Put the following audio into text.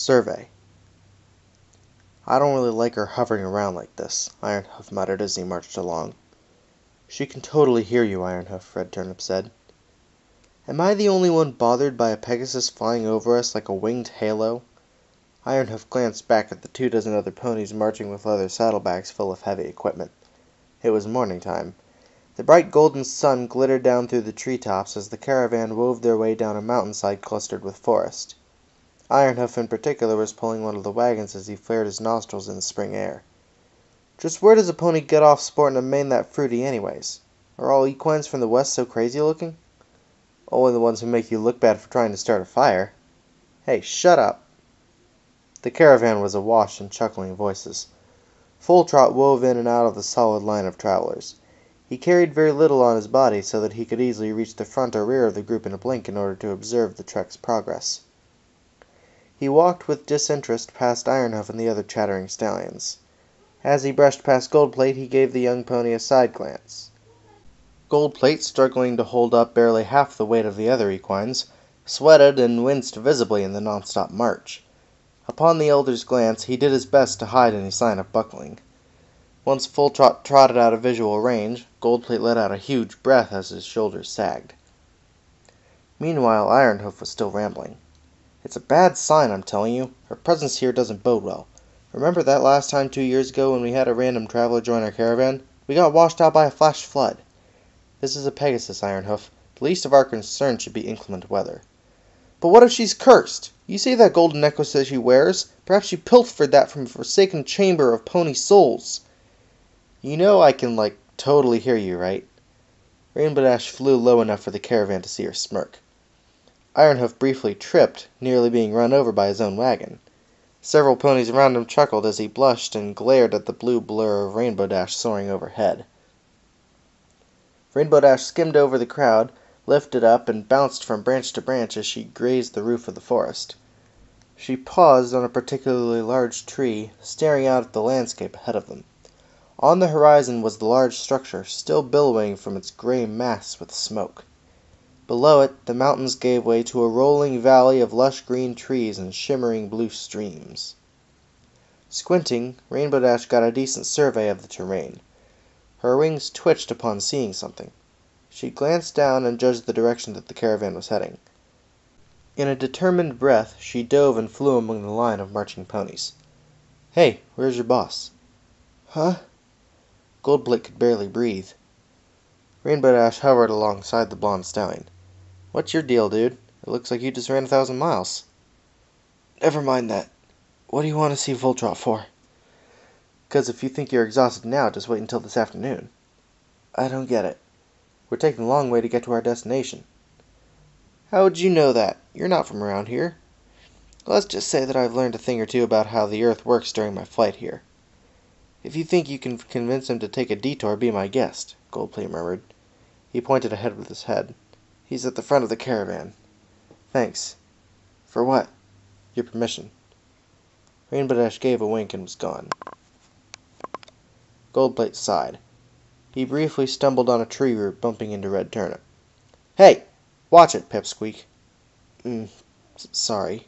Survey. I don't really like her hovering around like this, Ironhoof muttered as he marched along. She can totally hear you, Ironhoof, Red Turnip said. Am I the only one bothered by a Pegasus flying over us like a winged halo? Ironhoof glanced back at the 24 other ponies marching with leather saddlebags full of heavy equipment. It was morning time. The bright golden sun glittered down through the treetops as the caravan wove their way down a mountainside clustered with forest. Ironhoof in particular was pulling one of the wagons as he flared his nostrils in the spring air. Just where does a pony get off sporting a mane that fruity anyways? Are all equines from the west so crazy looking? Only the ones who make you look bad for trying to start a fire. Hey, shut up! The caravan was awash in chuckling voices. Full Trot wove in and out of the solid line of travelers. He carried very little on his body so that he could easily reach the front or rear of the group in a blink in order to observe the trek's progress. He walked with disinterest past Ironhoof and the other chattering stallions. As he brushed past Goldplate, he gave the young pony a side glance. Goldplate, struggling to hold up barely half the weight of the other equines, sweated and winced visibly in the non-stop march. Upon the elder's glance, he did his best to hide any sign of buckling. Once Full Trot trotted out of visual range, Goldplate let out a huge breath as his shoulders sagged. Meanwhile, Ironhoof was still rambling. It's a bad sign, I'm telling you. Her presence here doesn't bode well. Remember that last time 2 years ago when we had a random traveler join our caravan? We got washed out by a flash flood. This is a Pegasus, Ironhoof. The least of our concern should be inclement weather. But what if she's cursed? You see that golden necklace that she wears? Perhaps she pilfered that from a forsaken chamber of pony souls. You know I can, totally hear you, right? Rainbow Dash flew low enough for the caravan to see her smirk. Ironhoof briefly tripped, nearly being run over by his own wagon. Several ponies around him chuckled as he blushed and glared at the blue blur of Rainbow Dash soaring overhead. Rainbow Dash skimmed over the crowd, lifted up, and bounced from branch to branch as she grazed the roof of the forest. She paused on a particularly large tree, staring out at the landscape ahead of them. On the horizon was the large structure, still billowing from its gray mass with smoke. Below it, the mountains gave way to a rolling valley of lush green trees and shimmering blue streams. Squinting, Rainbow Dash got a decent survey of the terrain. Her wings twitched upon seeing something. She glanced down and judged the direction that the caravan was heading. In a determined breath, she dove and flew among the line of marching ponies. Hey, where's your boss? Huh? Goldplate could barely breathe. Rainbow Dash hovered alongside the blonde stallion. What's your deal, dude? It looks like you just ran 1,000 miles. Never mind that. What do you want to see Full Trot for? 'Cause if you think you're exhausted now, just wait until this afternoon. I don't get it. We're taking a long way to get to our destination. How would you know that? You're not from around here. Let's just say that I've learned a thing or two about how the Earth works during my flight here. If you think you can convince him to take a detour, be my guest, Goldplate murmured. He pointed ahead with his head. He's at the front of the caravan. Thanks. For what? Your permission. Rainbow Dash gave a wink and was gone. Goldplate sighed. He briefly stumbled on a tree root, bumping into Red Turnip. Hey! Watch it, Pipsqueak. Sorry.